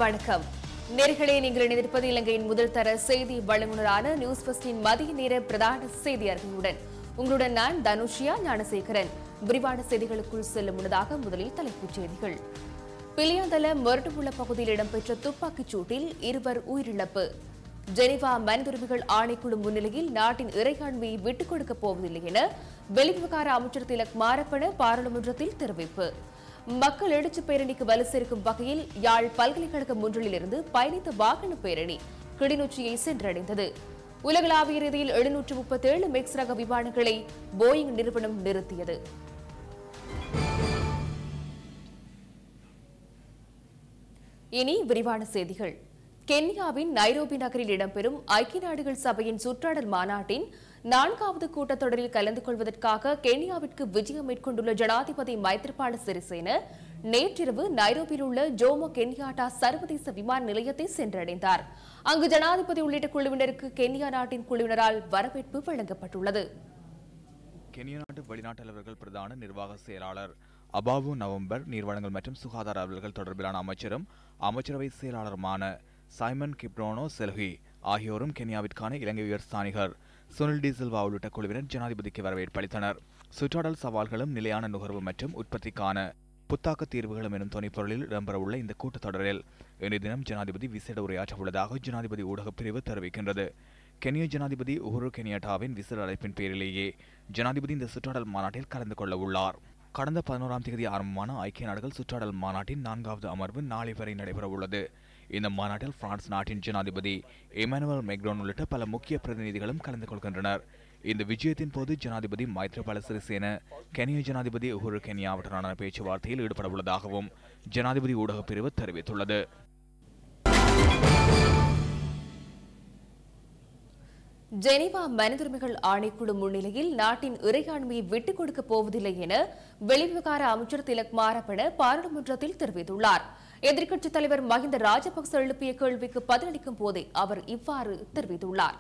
வணக்கம். நேர்களே, நீங்கள் இணைந்திருப்பது இலங்கையின் முதல் தர செய்தி வழங்குனரான நியூஸ் ஃபர்ஸ்டின் மதிய நேர பிரதான செய்தி அறிக்கையுடன் உங்களுடன் நான் தனுஷியா ஞானசேகரன். விரிவான செய்திகளுக்குள் செல்லும் முன்னதாக முதலில் தலைப்புச் செய்திகள். பிலியாந்தல மொரட்டுமுள்ள பகுதியில் இடம்பெற்ற துப்பாக்கிச் சூட்டில் 2 உயிரிழப்பு. ஜெனீவா மனிதுரிமைகள் ஆணைக்குழு முன்னிலையில் நாட்டின் இறையாண்மையை விட்டுக் கொடுக்கப் போவதில்லை என வெளிவிவகார அமைச்சர் திலக் மாரப்பன பாராளுமன்றத்தில் தெரிவிப்பு. மக்கள் எழுச்சி பேரணிக்கு வலு சேர்க்கும் வகையில் யாழ் பல்கலைக்கழகம் ஒன்றிலிருந்து பயணித்த வாகன பேரணி கிளிநொச்சியை சென்றடைந்தது. உலகளாவிய ரீதியில் 737 மெக்ஸ் ரக விமானங்களை போயிங் நிறுவனம் நிறுத்தியது. இனி விரிவான செய்திகள். கென்யாவின் நைரோபி நகரில் இடம்பெறும் ஐக்கிய நாடுகள் சபையின் சுற்றாடல் மாநாட்டின் 4வது கூட்டத்தொடரில் கலந்து கொள்வதற்காக கென்யாவிற்கு விஜயம் மேற்கொண்டுள்ள ஜனாதிபதி மைத்ரிபால சிறிசேன நேற்றிரவு நைரோபியில் உள்ள ஜோமோ கென்யாட்டா சர்வதேச விமான நிலையத்தை சென்றடைந்தார். அங்கு ஜனாதிபதி உள்ளிட்ட குழுவினருக்கு கென்யா நாட்டின் குழுவினரால் வரவேற்பு வழங்கப்பட்டுள்ளது. கென்யா நாட்டு வெளிநாட்டு அலுவலர்கள் பிரதான நிர்வாக செயலாளர் அபாவு நவம்பர், நீர்வளங்கள் மற்றும் சுகாதார அலுவலர்கள் தொடர்பிலான அமைச்சரும் அமைச்சரவை செயலாளருமான சைமன் கிப்ரோனோ செல்ஹி ஆகியோரும் கென்யாவிற்கான இலங்கை உயர்ஸ்தானிகர் சுனில் டி சில்வா உள்ளிட்ட குழுவினர் ஜனாதிபதிக்கு வரவேற்பு அளித்தனர். சுற்றாடல் சவால்களும் நிலையான நுகர்வு மற்றும் உற்பத்திக்கான புத்தாக்க தீர்வுகளும் எனும் துணைப்பொருளில் இடம்பெறவுள்ள இந்த கூட்டத்தொடரில் இன்றைய தினம் ஜனாதிபதி விசேட உரையாற்றவுள்ளதாக ஜனாதிபதி ஊடகப் பிரிவு தெரிவிக்கின்றது. கென்யா ஜனாதிபதி உஹுரு கென்யாட்டாவின் விசேட அழைப்பின் பேரிலேயே ஜனாதிபதி இந்த சுற்றாடல் மாநாட்டில் கலந்து கொள்ள உள்ளார். கடந்த 11ஆம் தேதி ஆரம்பமான ஐக்கிய நாடுகள் சுற்றாடல் மாநாட்டின் 4வது அமர்வு நாளை வரை நடைபெறவுள்ளது. இந்த மாநாட்டில் பிரான்ஸ் நாட்டின் ஜனாதிபதி எமானுவல் மேக்ரோன் உள்ளிட்ட பல முக்கிய பிரதிநிதிகளும் கலந்து கொள்கின்றனர். இந்த விஜயத்தின் போது ஜனாதிபதி மைத்ரிபால சிறிசேன கென்யா ஜனாதிபதி உஹுரு கென்யாவுடனான பேச்சுவார்த்தையில் ஈடுபட உள்ளதாகவும் ஜனாதிபதி ஊடகப் பிரிவு தெரிவித்துள்ளது. ஜெனீவா மனிதுரிமைகள் ஆணைக்குழு முன்னிலையில் நாட்டின் இறையாண்மையை விட்டுக் கொடுக்கப் போவதில்லை என வெளிவிவகார அமைச்சர் திலக் மாரப்பன பாராளுமன்றத்தில் தெரிவித்துள்ளார். எதிர்க்கட்சித் தலைவர் மஹிந்த ராஜபக்ச எழுப்பிய கேள்விக்கு பதிலளிக்கும் போதே அவர் இவ்வாறு தெரிவித்துள்ளார்.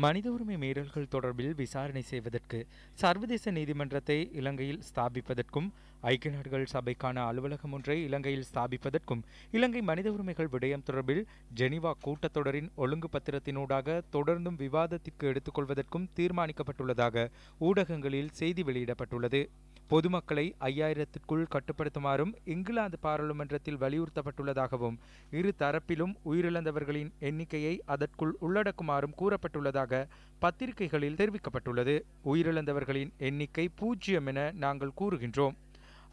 மனித உரிமை மீறல்கள் தொடர்பில் விசாரணை செய்வதற்கு சர்வதேச நீதிமன்றத்தை இலங்கையில் ஸ்தாபிப்பதற்கும் ஐக்கிய நாடுகள் சபைக்கான அலுவலகம் ஒன்றை இலங்கையில் ஸ்தாபிப்பதற்கும் இலங்கை மனித உரிமைகள் விடயம் தொடர்பில் ஜெனீவா கூட்டத்தொடரின் ஒழுங்கு பத்திரத்தினூடாக தொடர்ந்தும் விவாதத்திற்கு எடுத்துக்கொள்வதற்கும் தீர்மானிக்கப்பட்டுள்ளதாக ஊடகங்களில் செய்தி வெளியிடப்பட்டுள்ளது. பொதுமக்களை 5000க்குள் கட்டுப்படுத்துமாறும் இங்கிலாந்து பாராளுமன்றத்தில் வலியுறுத்தப்பட்டுள்ளதாகவும் இரு தரப்பிலும் உயிரிழந்தவர்களின் எண்ணிக்கையை அதற்குள் உள்ளடக்குமாறும் கூறப்பட்டுள்ளதாக பத்திரிகைகளில் தெரிவிக்கப்பட்டுள்ளது. உயிரிழந்தவர்களின் எண்ணிக்கை 0 என நாங்கள் கூறுகின்றோம்.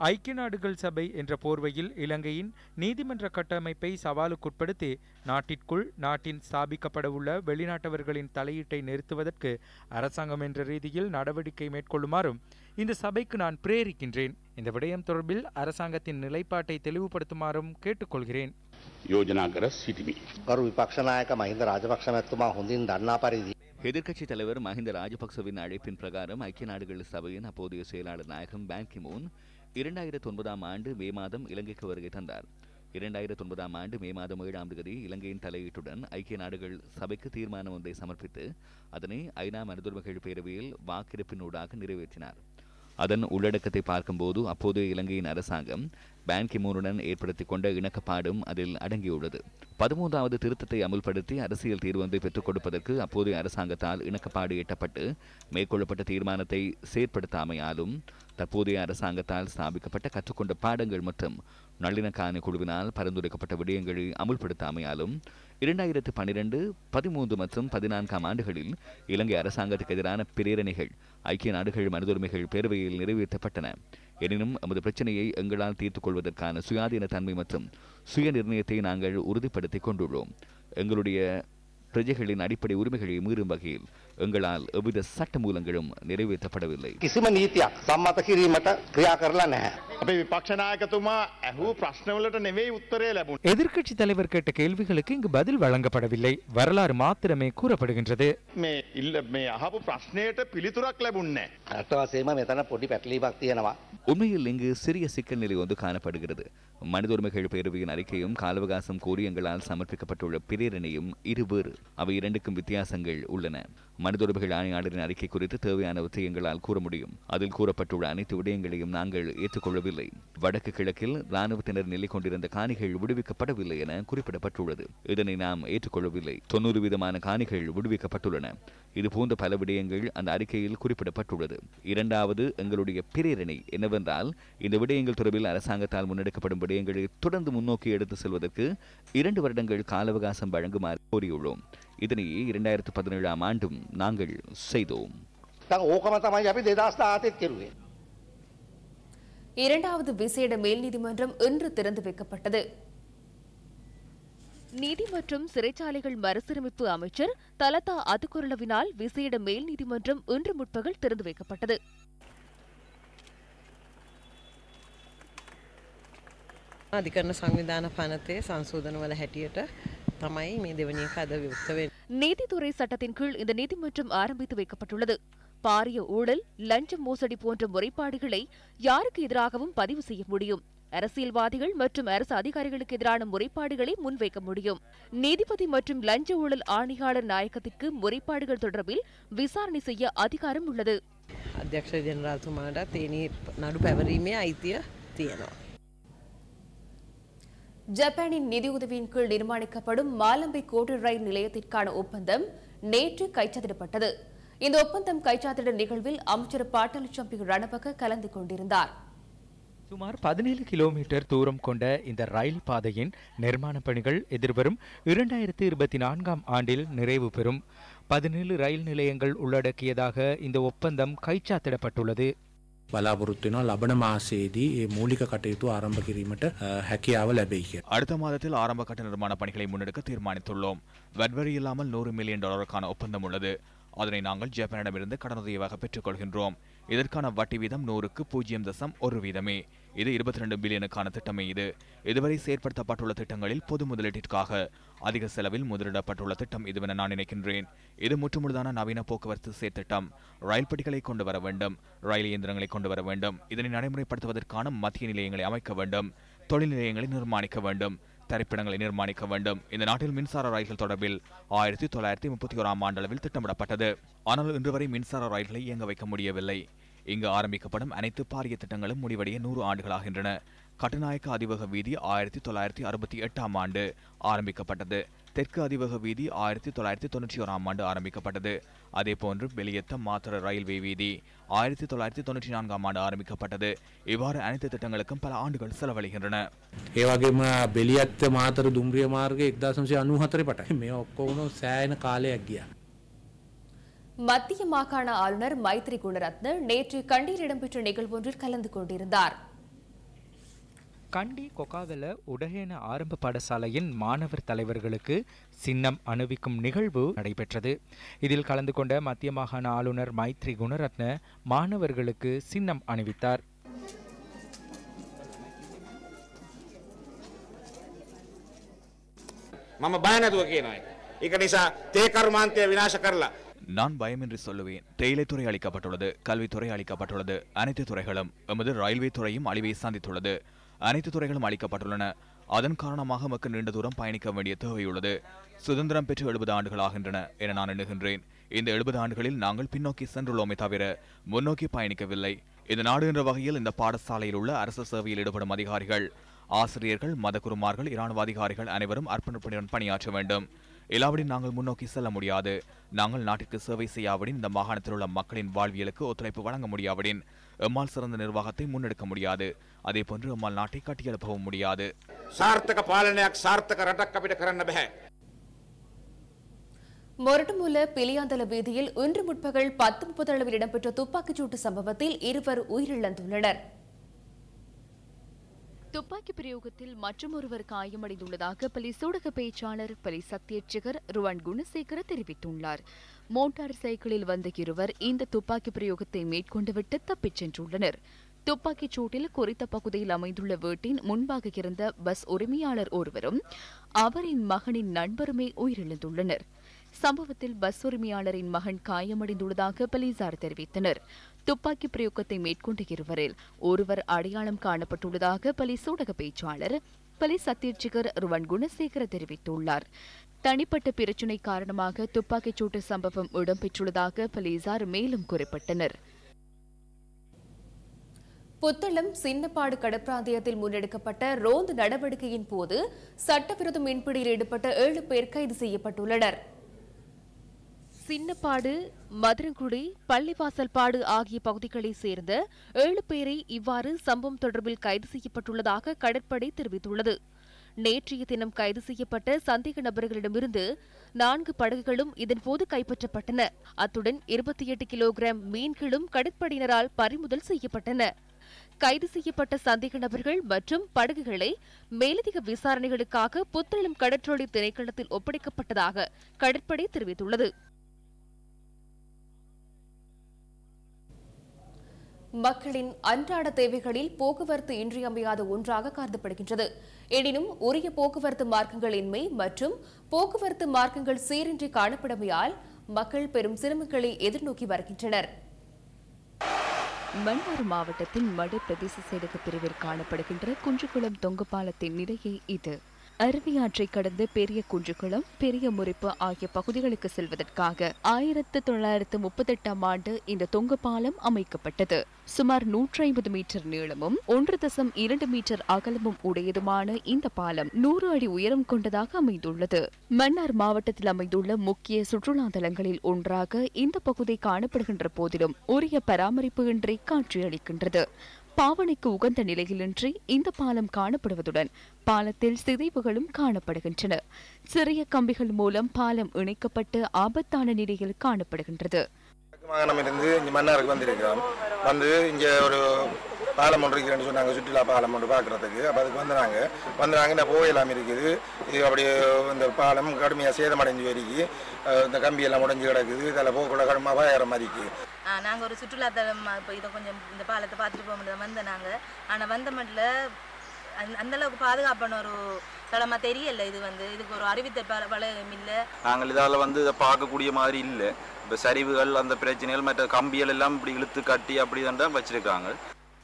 ஐக்கிய நாடுகள் சபை என்ற போர்வையில் இலங்கையின் நீதிமன்ற கட்டமைப்பை சவாலுக்குட்படுத்தி நாட்டிற்குள் நாட்டின் ஸ்தாபிக்கப்படவுள்ள வெளிநாட்டவர்களின் தலையீட்டை நிறுத்துவதற்கு அரசாங்கம் என்ற ரீதியில் நடவடிக்கை மேற்கொள்ளுமாறும் இந்த சபைக்கு நான் பிரேரிக்கின்றேன். இந்த விடயம் தொடர்பில் அரசாங்கத்தின் நிலைப்பாட்டை தெளிவுபடுத்துமாறும் கேட்டுக்கொள்கிறேன். எதிர்க்கட்சித் தலைவர் மஹிந்த ராஜபக்சவின் அழைப்பின் பிரகாரம் ஐக்கிய நாடுகள் சபையின் அப்போதைய செயலாளர் நாயகம் பான் கி மூன் 2009ஆம் ஆண்டு மே மாதம் இலங்கைக்கு வருகை தந்தார். 2009ஆம் ஆண்டு மே மாதம் 7ஆம் தேதி இலங்கையின் தலையீட்டுடன் ஐக்கிய நாடுகள் சபைக்கு தீர்மானம் ஒன்றை சமர்ப்பித்து அதனை ஐநா மனிதுரிமைகள் பேரவையில் வாக்கெடுப்பினூடாக நிறைவேற்றினார். அதன் உள்ளடக்கத்தை பார்க்கும்போது அப்போதைய இலங்கையின் அரசாங்கம் பான் கி மூனுடன் ஏற்படுத்திக் கொண்ட இணக்கப்பாடும் அதில் அடங்கியுள்ளது. 13வது திருத்தத்தை அமுல்படுத்தி அரசியல் தீர்வொன்றை பெற்றுக் கொடுப்பதற்கு அப்போதைய அரசாங்கத்தால் இணக்கப்பாடு எட்டப்பட்டு மேற்கொள்ளப்பட்ட தீர்மானத்தை செயற்படுத்தாமையாலும் தற்போதைய அரசாங்கத்தால் ஸ்தாபிக்கப்பட்ட கற்றுக்கொண்ட பாடங்கள் மற்றும் நல்லிணக்க ஆணைக்குழுவினால் பரிந்துரைக்கப்பட்ட விடயங்களை அமுல்படுத்தாமையாலும் 2012, 13 மற்றும் 14ஆம் ஆண்டுகளில் இலங்கை அரசாங்கத்துக்கு எதிரான பிரேரணைகள் ஐக்கிய நாடுகள் மனிதுரிமைகள் பேரவையில் நிறைவேற்றப்பட்டன. எனினும் எமது பிரச்சனையை எங்களால் தீர்த்துக் கொள்வதற்கான சுயாதீன தன்மை மற்றும் சுய நிர்ணயத்தை நாங்கள் உறுதிப்படுத்திக் கொண்டுள்ளோம். எங்களுடைய பிரஜைகளின் அடிப்படை உரிமைகளை மீறும் வகையில் எங்களால் எவ்வித சட்ட மூலங்களும் நிறைவேற்றப்படவில்லை. எதிர்க்கட்சி தலைவர் கேட்ட கேள்விகளுக்கு இங்கு பதில் வழங்கப்படவில்லை. வரலாறு மாத்திரமே கூறப்படுகின்றது. உண்மையில் இங்கு சிறிய சிக்கல் நிலை ஒன்று காணப்படுகிறது. மனித உரிமைகள் பேரவையின் அறிக்கையும் காலவகாசம் கோரி எங்களால் சமர்ப்பிக்கப்பட்டுள்ள பிரேரணையும் இருவேறு. அவை இரண்டுக்கும் வித்தியாசங்கள் உள்ளன. மனித உரிமைகள் ஆணையாளரின் அறிக்கை குறித்து தேவையானவற்றை எங்களால் கூற முடியும். அதில் கூறப்பட்டுள்ள அனைத்து விடயங்களையும் நாங்கள் ஏற்றுக்கொள்ளவில்லை. வடக்கு கிழக்கில் இராணுவத்தினர் நிலை கொண்டிருந்த காணிகள் விடுவிக்கப்படவில்லை என குறிப்பிடப்பட்டுள்ளது. இதனை நாம் ஏற்றுக்கொள்ளவில்லை. 90% காணிகள் விடுவிக்கப்பட்டுள்ளன. இதுபோன்ற பல விடயங்கள் அந்த அறிக்கையில் குறிப்பிடப்பட்டுள்ளது. இரண்டாவது, எங்களுடைய பிரேரணை என்னவென்றால், இந்த விடயங்கள் தொடர்பில் அரசாங்கத்தால் முன்னெடுக்கப்படும் விடயங்களை தொடர்ந்து முன்னோக்கி எடுத்து செல்வதற்கு 2 வருடங்கள் கால அவகாசம் வழங்குமாறு கோரியுள்ளோம். இதனையே 2017 ஆண்டும் நாங்கள் செய்தோம். இரண்டாவது விசேட மேல் நீதிமன்றம் இன்று திறந்து வைக்கப்பட்டது. நீதி மற்றும் சிறைச்சாலைகள் மறுசீரமைப்பு அமைச்சர் தலதா அதுகுரலவினால் விசேட மேல் நீதிமன்றம் இன்று முற்பகல் திறந்து வைக்கப்பட்டது. අධිකරණ සංවිධාන පනතේ සංශෝධනවල හැටියට තමයි මේ දෙවැනි එක අද විවෘත වෙන්නේ. நீதித்துறை சட்டத்தின் கீழ் இந்த நீதிமன்றம் ஆரம்பித்து வைக்கப்பட்டுள்ளது. பாரிய ஊழல், லஞ்ச மோசடி போன்ற முறைப்பாடுகளை யாருக்கு எதிராகவும் பதிவு செய்ய முடியும். அரசியல்வாதிகள் மற்றும் அரசு அதிகாரிகளுக்கு எதிரான முறைப்பாடுகளை முன்வைக்க முடியும். நீதிபதி மற்றும் லஞ்ச ஊழல் ஆணையாளர் நாயகத்திற்கு முறைப்பாடுகள் தொடர்பில் விசாரணை செய்ய அதிகாரம் உள்ளது. අධ්‍යක්ෂ ජනරාල්තුමාටත් ඒ නඩු පැවරීමේ අයිතිය තියෙනවා. ஜப்பானின் நிதியுதவியின் கீழ் நிர்மாணிக்கப்படும் மாலம்பை கோடு ரயில் நிலையத்திற்கான ஒப்பந்தம் நேற்று கைச்சாத்திடப்பட்டது. இந்த ஒப்பந்தம் கைச்சாத்திட நிகழ்வில் அமைச்சர் பாட்டலி சம்பி ரணபக கலந்து கொண்டிருந்தார். சுமார் 17 கிலோமீட்டர் தூரம் கொண்ட இந்த ரயில் பாதையின் நிர்மாண பணிகள் எதிர்வரும் 2024 ஆண்டில் நிறைவு பெறும். 17 ரயில் நிலையங்கள் உள்ளடக்கியதாக இந்த ஒப்பந்தம் கைச்சாத்திடப்பட்டுள்ளது. බලාපොරොත්තු වෙනවා ලබන මාසයේදී මේ මූලික කටයුතු ආරම්භ කිරීමට හැකියාව ලැබෙයි කියලා. அடுத்த மாதத்தில் ஆரம்ப கட்ட நிர்மாண பணிகளை முன்னெடுக்க தீர்மானித்துள்ளோம். வரி இல்லாமல் $100 மில்லியன் ஒப்பந்தம் உள்ளது. அதனை நாங்கள் ஜப்பானிடமிருந்து கடனுதவியாக பெற்றுக் கொள்கின்றோம். இதற்கான வட்டி வீதம் 100க்கு 0.1%. இது 22 பில்லியனுக்கான திட்டமே. இதுவரை செயற்படுத்தப்பட்டுள்ள திட்டங்களில் பொது முதலீட்டிற்காக அதிக செலவில் முதலிடப்பட்டுள்ள திட்டம் இதுவென நான் நினைக்கின்றேன். இது முற்றுமுழுதான நவீன போக்குவரத்து செயற்திட்டம். ரயில் பெட்டிகளை கொண்டு வர வேண்டும், ரயில் இயந்திரங்களை கொண்டு வர வேண்டும். இதனை நடைமுறைப்படுத்துவதற்கான மத்திய நிலையங்களை அமைக்க வேண்டும், தொழில் நிலையங்களை நிர்மாணிக்க வேண்டும், தரிப்பிடங்களை நிர்மாணிக்க வேண்டும். இந்த நாட்டில் மின்சார ரயில்கள் தொடர்பில் 1931 ஆண்டளவில் திட்டமிடப்பட்டது. ஆனால் இன்று வரை மின்சார ரயில்களை இயங்க வைக்க முடியவில்லை. இங்கு ஆரம்பிக்கப்படும் அனைத்து பாரிய திட்டங்களும் முடிவடைய 100 ஆண்டுகளாகின்றன. கட்டுநாயக்க அதிவேக வீதி 1968 ஆண்டு ஆரம்பிக்கப்பட்டது. தெற்கு அதிவேக வீதி 1991 ஆண்டு ஆரம்பிக்கப்பட்டது. அதேபோன்று வெளியத்த மாத்திர ரயில்வே வீதி 1994 ஆண்டு ஆரம்பிக்கப்பட்டது. இவ்வாறு அனைத்து திட்டங்களுக்கும் பல ஆண்டுகள் செலவழிகின்றன. ඒ වගේම බෙලියත්ත මාතර දුම්රිය මාර්ගය 1994 පටන් මේ ඔක්කොම සෑහෙන කාලයක් ගියා. மத்திய மாகாண ஆளுநர் மைத்ரி குணரத்ன நேற்று கண்டியில் இடம்பெற்ற நிகழ்வொன்றில் கலந்து கொண்டிருந்தார். கண்டி கொக்காவெல உடகேன ஆரம்ப பாடசாலையின் மாணவர் தலைவர்களுக்கு சின்னம் அணிவிக்கும் நிகழ்வு நடைபெற்றது. இதில் கலந்து கொண்ட மத்திய மாகாண ஆளுநர் மைத்ரி குணரத்ன மாணவர்களுக்கு சின்னம் அணிவித்தார். මම බය නැතුව කියනවා. ඒක නිසා තේ කර්මාන්තය විනාශ කරලා நான் பயமின்றி சொல்லுவேன். தேயிலைத்துறை அளிக்கப்பட்டுள்ளது, கல்வித்துறை அளிக்கப்பட்டுள்ளது. அனைத்து துறைகளும், எமது ரயில்வே துறையும் அழிவை சந்தித்துள்ளது. அனைத்து துறைகளும் அளிக்கப்பட்டுள்ளன. அதன் காரணமாக மக்கள் நீண்ட தூரம் பயணிக்க வேண்டிய தேவையுள்ளது. சுதந்திரம் பெற்று 70 ஆண்டுகள் ஆகின்றன என நான் எண்ணுகின்றேன். இந்த 70 ஆண்டுகளில் நாங்கள் பின்னோக்கி சென்றுள்ளோமே தவிர முன்னோக்கி பயணிக்கவில்லை. இந்த நாடு என்ற வகையில் இந்த பாடசாலையில் உள்ள அரசு சேவையில் ஈடுபடும் அதிகாரிகள், ஆசிரியர்கள், மதகுருமார்கள், இராணுவ அதிகாரிகள் அனைவரும் அர்ப்பணிப்புடன் பணியாற்ற வேண்டும். இல்லாவிடின் நாங்கள் முன்னோக்கி செல்ல முடியாது. நாங்கள் நாட்டிற்கு சேவை செய்யாவிடின், இந்த மாகாணத்தில் உள்ள மக்களின் வாழ்வியலுக்கு ஒத்துழைப்பு வழங்க முடியாவிடின் எம்மால் சிறந்த நிர்வாகத்தை முன்னெடுக்க முடியாது. அதே போன்று எம்மால் நாட்டை கட்டியெழுப்பவும் முடியாது. සාර්ථක පාලනයක් සාර්ථක රටක් අපිට කරන්න බෑ. மொரட்டுமுல்ல பிலியாந்தல வீதியில் இன்று முற்பகல் 10:30 அளவில் இடம்பெற்ற துப்பாக்கிச்சூட்டு சம்பவத்தில் 2 உயிரிழந்துள்ளனர். துப்பாக்கி பிரயோகத்தில் மற்றொருவர் காயமடைந்துள்ளதாக போலீஸ் ஊடக பேச்சாளர் போலீஸ் அத்தியட்சகர் ருவான் குணசேகர தெரிவித்துள்ளார். மோட்டார் சைக்கிளில் வந்த இருவர் இந்த துப்பாக்கி பிரயோகத்தை மேற்கொண்டுவிட்டு தப்பிச் சென்றுள்ளனர். துப்பாக்கிச் சூட்டில் குறித்த பகுதியில் அமைந்துள்ள வீட்டின் முன்பாக இருந்த பஸ் உரிமையாளர் ஒருவரும் அவரின் மகனின் நண்பருமே உயிரிழந்துள்ளனர். சம்பவத்தில் பஸ் உரிமையாளரின் மகன் காயமடைந்துள்ளதாக போலீசார் தெரிவித்தனர். துப்பாக்கி பிரயோகத்தை மேற்கொண்ட இருவரில் ஒருவர் அடையாளம் காணப்பட்டுள்ளதாக போலீஸ் ஊடக பேச்சாளர் போலீஸ் அத்தியட்சகர் ருவான் குணசேகர தெரிவித்துள்ளார். தனிப்பட்ட பிரச்சினை காரணமாக துப்பாக்கிச்சூட்டு சம்பவம் இடம்பெற்றுள்ளதாக போலீசார் மேலும் குறிப்பிட்டனர். புத்தளம் சின்னப்பாடு கடற்பிராந்தியத்தில் முன்னெடுக்கப்பட்ட ரோந்து நடவடிக்கையின் போது சட்டவிரோத மீன்பிடியில் ஈடுபட்ட 7 பேர் கைது செய்யப்பட்டுள்ளனர். சின்னப்பாடு, மதுரங்குடி, பள்ளிவாசல்பாடு ஆகிய பகுதிகளைச் சேர்ந்த 7 பேரை இவ்வாறு சம்பவம் தொடர்பில் கைது செய்யப்பட்டுள்ளதாக கடற்படை தெரிவித்துள்ளது. நேற்றைய தினம் கைது செய்யப்பட்ட சந்தேக நபர்களிடமிருந்து 4 படகுகளும் இதன்போது கைப்பற்றப்பட்டன. அத்துடன் 28 கிலோகிராம் மீன்களும் கடற்படையினரால் பறிமுதல் செய்யப்பட்டன. கைது செய்யப்பட்ட சந்தேக நபர்கள் மற்றும் படகுகளை மேலதிக விசாரணைகளுக்காக புத்தளம் கடற்றொழி திணைக்களத்தில் ஒப்படைக்கப்பட்டதாக கடற்படை தெரிவித்துள்ளது. மக்களின் அன்றாட தேவைகளில் போக்குவரத்து இன்றியமையாத ஒன்றாக கருதப்படுகின்றது. எனினும் உரிய போக்குவரத்து மார்க்கங்கள் இன்மை மற்றும் போக்குவரத்து மார்க்கங்கள் சீரின்றி காணப்படமையால் மக்கள் பெரும் சிரமங்களை எதிர்நோக்கி வருகின்றனர். மன்னார் மாவட்டத்தில் மடு பிரதேச செயலக பிரிவில் காணப்படுகின்ற குஞ்சுக்குளம் தொங்கு பாலத்தின் நிலையே இது. அருவியாற்றை கடந்து பெரிய குஞ்சுக்குளம், பெரிய முறிப்பு ஆகிய பகுதிகளுக்கு செல்வதற்காக 1938ஆம் ஆண்டு இந்த தொங்கு பாலம் அமைக்கப்பட்டது. சுமார் 150 மீட்டர் நீளமும் 1.2 மீட்டர் அகலமும் உடையதுமான இந்த பாலம் 100 அடி உயரம் கொண்டதாக அமைந்துள்ளது. மன்னார் மாவட்டத்தில் அமைந்துள்ள முக்கிய சுற்றுலா தலங்களில் ஒன்றாக இந்த பகுதி காணப்படுகின்ற போதிலும் உரிய பராமரிப்பு இன்றி காட்சியளிக்கின்றது. பாவனைக்கு உகந்த நிலையிலின்றி இந்த பாலம் காணப்படுவதுடன் பாலத்தில் சிதைவுகளும் காணப்படுகின்றன. சிறிய கம்பிகள் மூலம் பாலம் இணைக்கப்பட்டு ஆபத்தான நிலையில் காணப்படுகின்றது. இருந்து இங்கே மன்னாருக்கு வந்திருக்கிறோம். வந்து இங்கே ஒரு பாலம் ஒன்று இருக்குன்னு சொன்னாங்க, சுற்றுலா பாலம் ஒன்று பார்க்குறதுக்கு. அப்போ அதுக்கு வந்தாங்க இந்த போயெல்லாம் இருக்குது. இது அப்படியே இந்த பாலம் கடுமையாக சேதமடைஞ்சு வரைக்கும் இந்த கம்பியெல்லாம் உடஞ்சி கிடக்குது. இதில் போக்குள்ள கடுமையாக பயற மாதிரிக்கு. நாங்கள் ஒரு சுற்றுலாத்தலம் இப்போ இதை கொஞ்சம் இந்த பாலத்தை பார்த்துட்டு போக முடியாது வந்த நாங்கள். ஆனால் வந்த மட்டும் அந்தளவுக்கு பாதுகாப்பான ஒரு தளமாக தெரியல. இதுக்கு ஒரு அறிவித்த வளையம் இல்லை. நாங்கள் இதால் இதை பார்க்கக்கூடிய மாதிரி இல்லை. இப்போ சரிவுகள், அந்த பிரச்சனைகள், மற்ற கம்பிகள் எல்லாம் இப்படி இழுத்து கட்டி அப்படி தான் வச்சிருக்காங்க.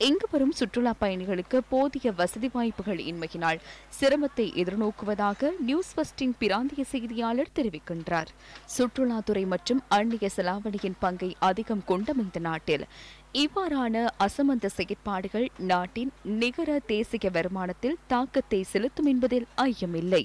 இங்கு வரும் சுற்றுலா பயணிகளுக்கு போதிய வசதி வாய்ப்புகள் இன்மையினால் சிரமத்தை எதிர்நோக்குவதாக நியூஸ் ஃபர்ஸ்டின் பிராந்திய செய்தியாளர் தெரிவிக்கின்றார். சுற்றுலாத்துறை மற்றும் அந்நிய செலாவணியின் பங்கை அதிகம் கொண்டமைந்த நாட்டில் இவ்வாறான அசமந்த செயற்பாடுகள் நாட்டின் நிகர தேசிய வருமானத்தில் தாக்கத்தை செலுத்தும் என்பதில் ஐயமில்லை.